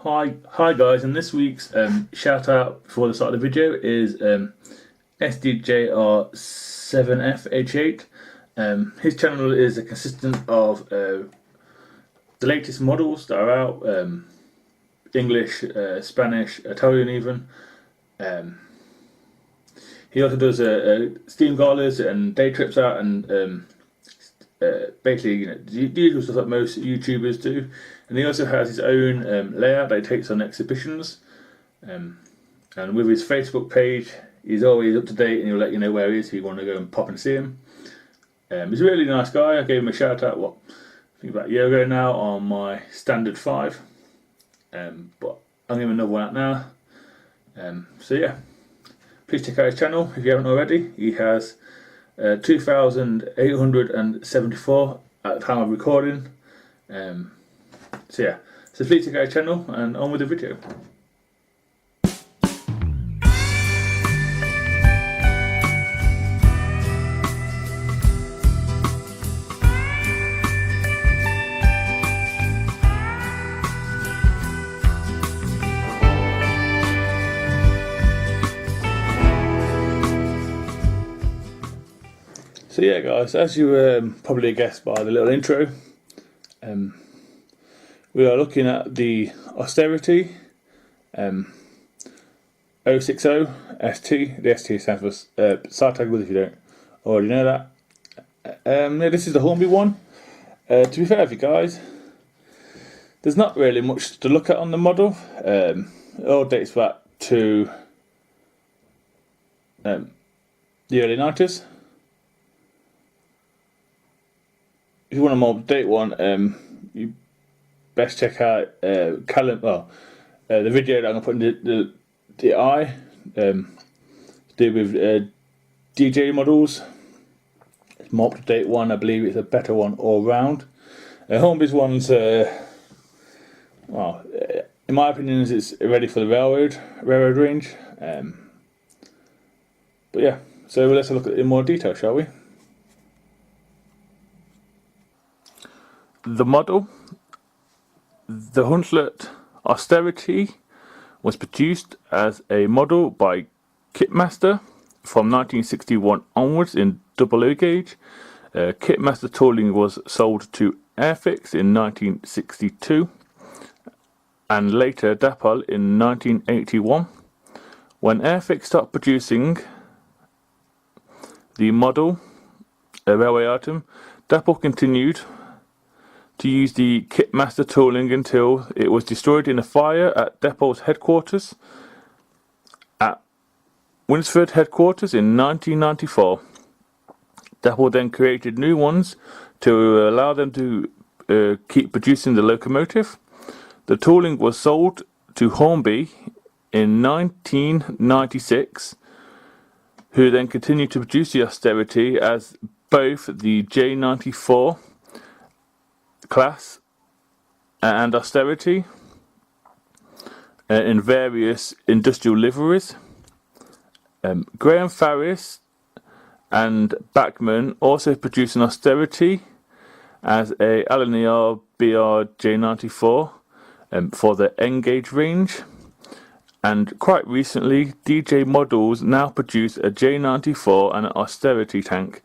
Hi guys, and this week's shout out before the start of the video is SDJR7FH8. His channel is a consistent of the latest models that are out, English, Spanish, Italian even. He also does Steam galas and day trips out and basically, the usual stuff that most YouTubers do. And he also has his own layout that he takes on exhibitions. And with his Facebook page, he's always up to date and he'll let you know where he is if you want to go and pop and see him. He's a really nice guy. I gave him a shout out, I think about a year ago now on my standard 5. But I'll give him another one out now. So yeah, please check out his channel if you haven't already. He has 2,874 at the time of recording. So yeah, so please check out his channel and on with the video. So yeah guys, as you probably guessed by the little intro, we are looking at the Austerity 060 ST. The ST stands for side tag if you don't already know that. Yeah, this is the Hornby one. To be fair with you guys, there's not really much to look at on the model. It all dates back to the early 90s. If you want a more up-to-date one, you best check out the video that I'm going to put in the eye, to do with DJ models. It's a more up-to-date one. I believe it's a better one all round. Hornby's one's, in my opinion, it's ready for the railroad range. But yeah, so let's look at it in more detail, shall we? The model, the Hunslet Austerity, was produced as a model by Kitmaster from 1961 onwards in double O gauge. Kitmaster tooling was sold to Airfix in 1962 and later Dapol in 1981. When Airfix stopped producing the model, a railway item, Dapol continued to use the Kitmaster tooling until it was destroyed in a fire at Dapol's headquarters at Winsford headquarters in 1994. Dapol then created new ones to allow them to keep producing the locomotive. The tooling was sold to Hornby in 1996, who then continued to produce the Austerity as both the J94 class and Austerity in various industrial liveries. Graham Farris and Bachman also produced an Austerity as a LMR BR J94 for the N-gauge range, and quite recently DJ Models now produce a J94 and an Austerity tank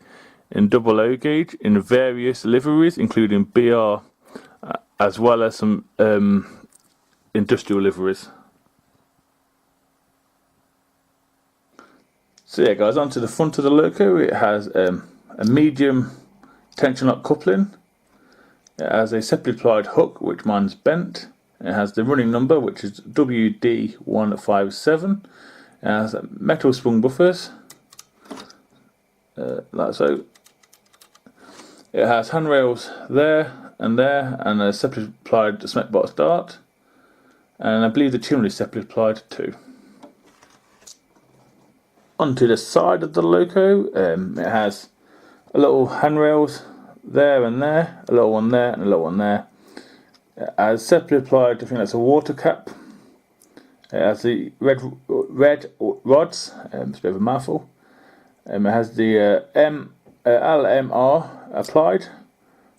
in double O gauge in various liveries, including BR as well as some industrial liveries. So yeah guys, onto the front of the loco. It has a medium tension lock coupling. It has a separately applied hook, which mine's bent. It has the running number, which is WD157. It has metal sprung buffers, like so. It has handrails there, and a separately applied cement box dart, and I believe the chimney is separately applied too. Onto the side of the loco, it has a little handrails there and there, a little one there and a little one there. It has separately applied, I think that's a water cap. It has the red rods, it's a bit of a mouthful. It has the LMR applied,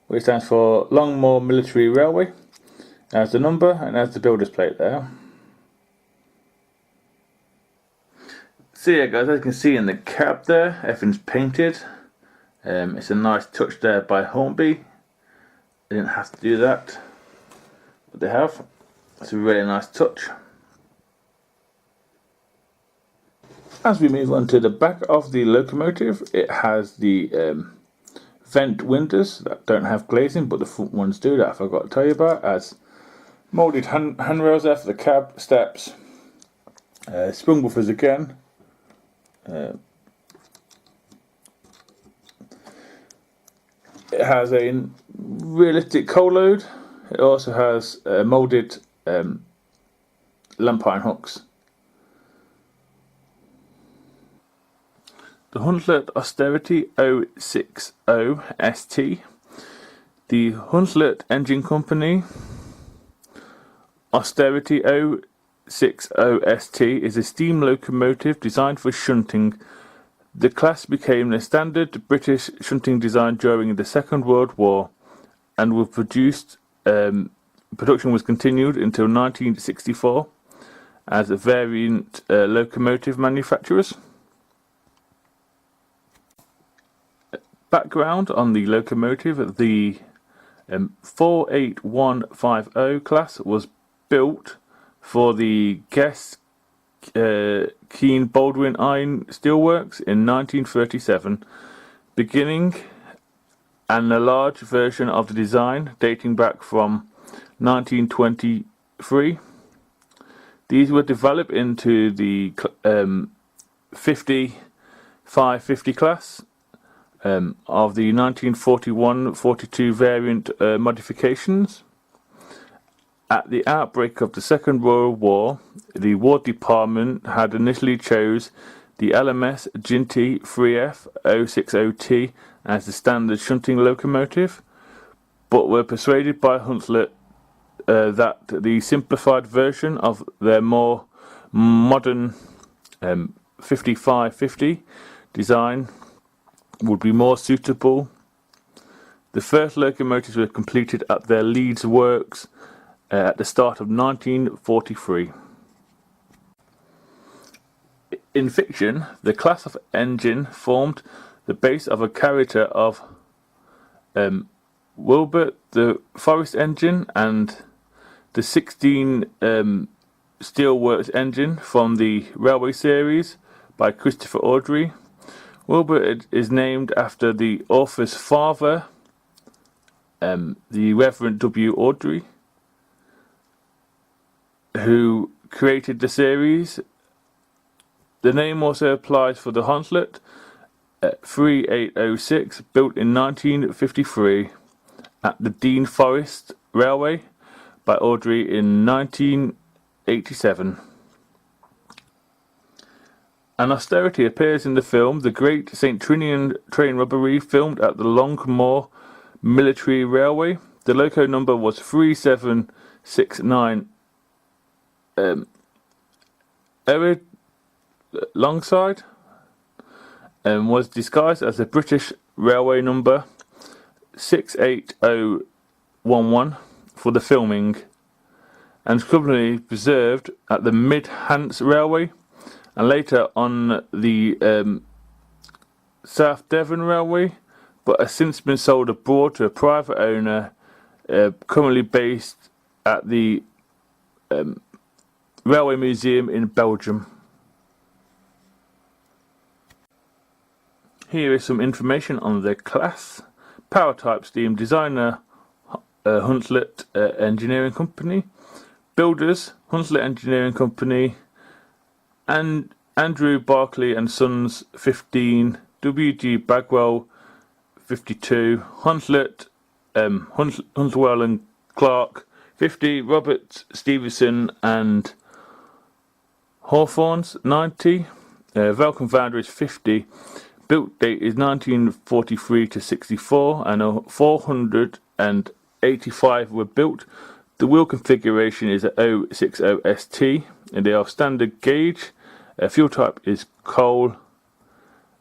which stands for Longmoor Military Railway. There's the number and there's the builder's plate there. So yeah guys, as you can see in the cab there, everything's painted. It's a nice touch there by Hornby. They didn't have to do that, but they have. It's a really nice touch. As we move on to the back of the locomotive, it has the vent windows that don't have glazing, but the front ones do, that I forgot to tell you about, as moulded handrails there for the cab, steps, sprung buffers again. It has a realistic coal load. It also has moulded lamp iron hooks. The Huntlet Austerity 060ST. The Huntlet Engine Company Austerity 060ST is a steam locomotive designed for shunting. The class became the standard British shunting design during the Second World War and was production was continued until 1964 as a variant locomotive manufacturers. Background on the locomotive: the 48150 class was built for the Guest Keen Baldwin Iron Steelworks in 1937, beginning and a large version of the design dating back from 1923. These were developed into the 550 class of the 1941-42 variant modifications. At the outbreak of the Second World War, the War Department had initially chose the LMS Ginty 3F 060T as the standard shunting locomotive, but were persuaded by Huntlet that the simplified version of their more modern 5550 design would be more suitable. The first locomotives were completed at their Leeds works at the start of 1943. In fiction, the class of engine formed the base of a character of Wilbert the Forest engine and the 16 Steelworks engine from the Railway series by Christopher Audrey. Wilbert is named after the author's father, the Reverend W. Audrey, who created the series. The name also applies for the Huntlet 3806, built in 1953 at the Dean Forest Railway by Audrey in 1987. An Austerity appears in the film The Great St. Trinian Train Robbery, filmed at the Longmoor Military Railway. The loco number was 3769 Longside, and was disguised as a British Railway number 68011 for the filming, and currently preserved at the Mid-Hants Railway and later on the South Devon Railway, but has since been sold abroad to a private owner, currently based at the Railway Museum in Belgium. Here is some information on the class. Power type steam, designer Huntlet Engineering Company, builders Huntlet Engineering Company, and Andrew Barclay and Sons 15, W.G. Bagwell 52, Huntlet, Huntwell and Clark 50, Robert Stevenson and Hawthorns 90, Vulcan Founder is 50, built date is 1943 to 64, and 485 were built. The wheel configuration is a 060ST, and they are standard gauge. Fuel type is coal.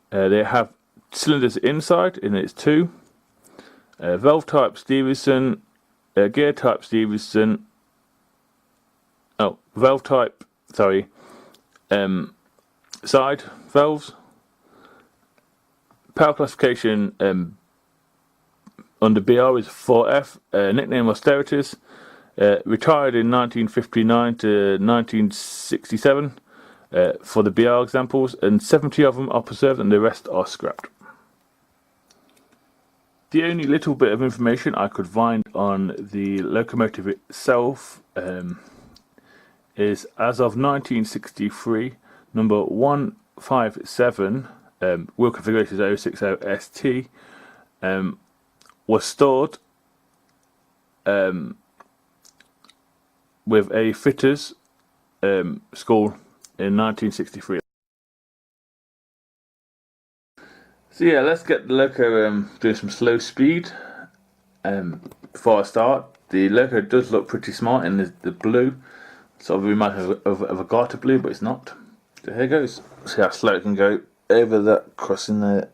They have cylinders inside, and it's 2. Valve type Stevenson, gear type Stevenson, valve type, side valves. Power classification under BR is 4F, nickname Austerities. Retired in 1959 to 1967 for the BR examples, and 70 of them are preserved and the rest are scrapped. The only little bit of information I could find on the locomotive itself is, as of 1963, number 157, wheel configuration is 060ST, was stored with a fitters school in 1963. So yeah, let's get the loco doing some slow speed. Before I start, the loco does look pretty smart in the blue. Sort of reminds me of a garter blue, but it's not. So here goes. See how slow it can go over that crossing there.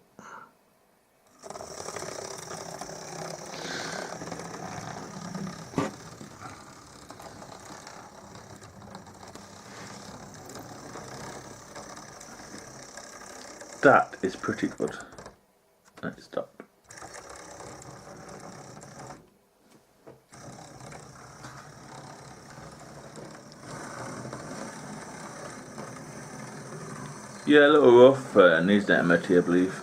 That is pretty good. Let's stop. Yeah, a little rough, needs the MOT, I believe.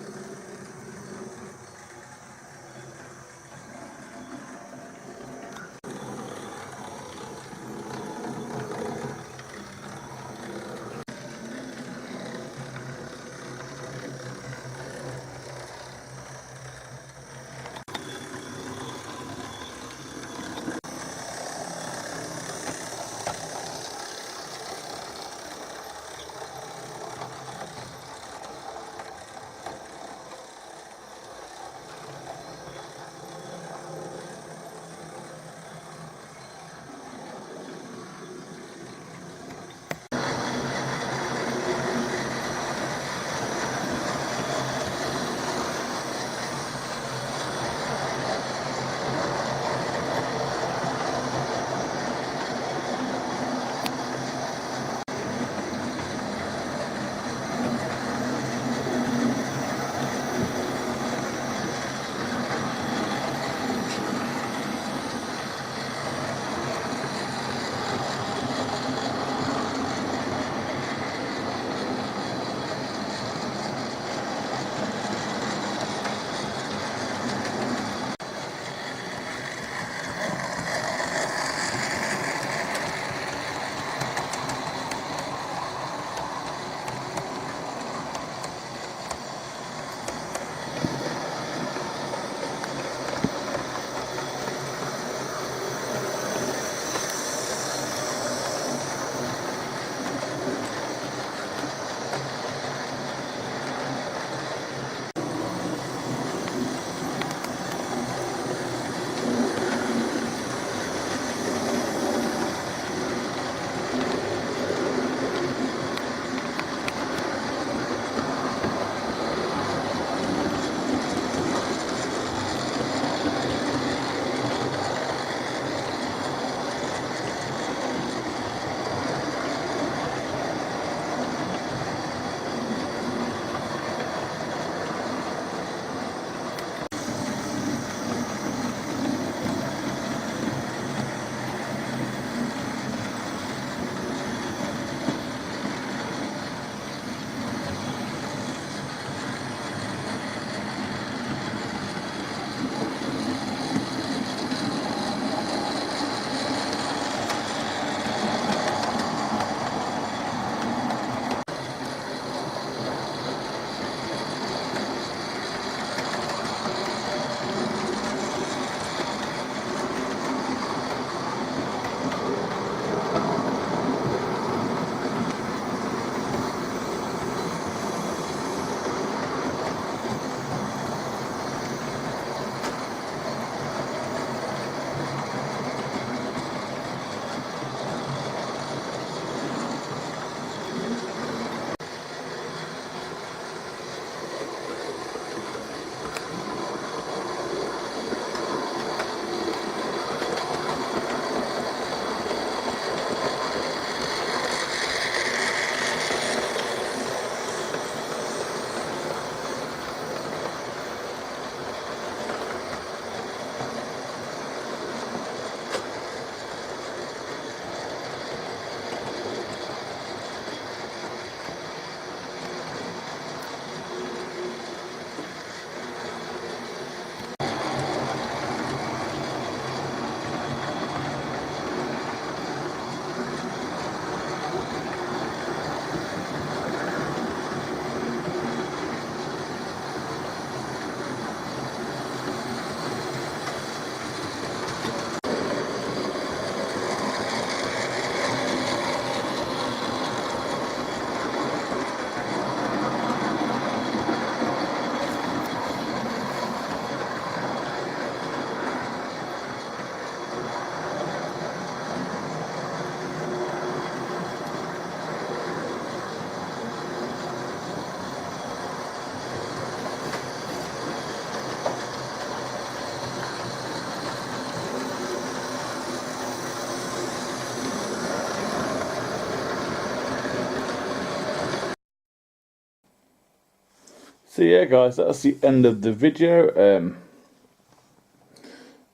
So yeah guys, that's the end of the video.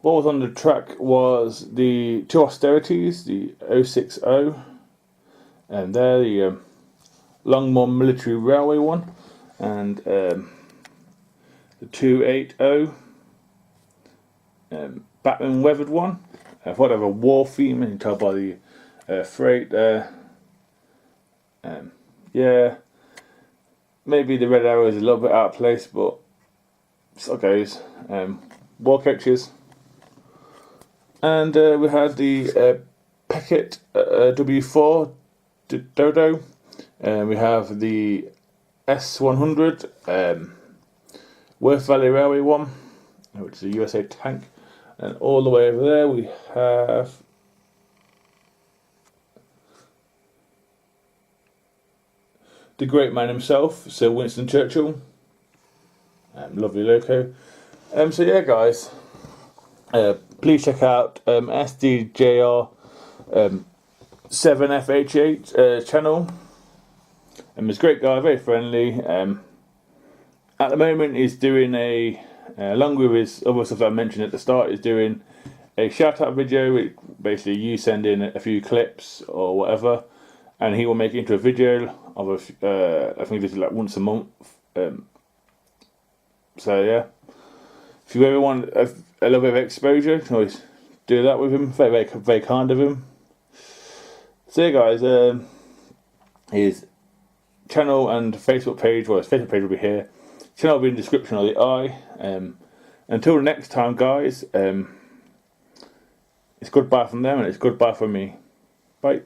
What was on the track was the two Austerities, the 060, and there the Longmoor Military Railway one, and the 280 Batman Weathered one. Whatever war theme, you can tell by the freight there. Yeah, maybe the red arrow is a little bit out of place, but so goes. War coaches. And we had the Peckett W4 Dodo. We have the S100 Worth Valley Railway one, which is a USA tank. And all the way over there we have the great man himself, Sir Winston Churchill. Lovely loco. So yeah guys, please check out SDJR 7FH8 channel. He's a great guy, very friendly. At the moment he's doing along with his other stuff that I mentioned at the start, he's doing a shout out video, which basically you send in a few clips or whatever, and he will make it into a video of I think this is like once a month. So yeah, if you ever want a little bit of exposure, you can always do that with him. Very, very, very kind of him. So yeah guys, his channel and Facebook page, well his Facebook page will be here. Channel will be in the description of the eye. Until the next time guys, it's goodbye from them and it's goodbye from me. Bye.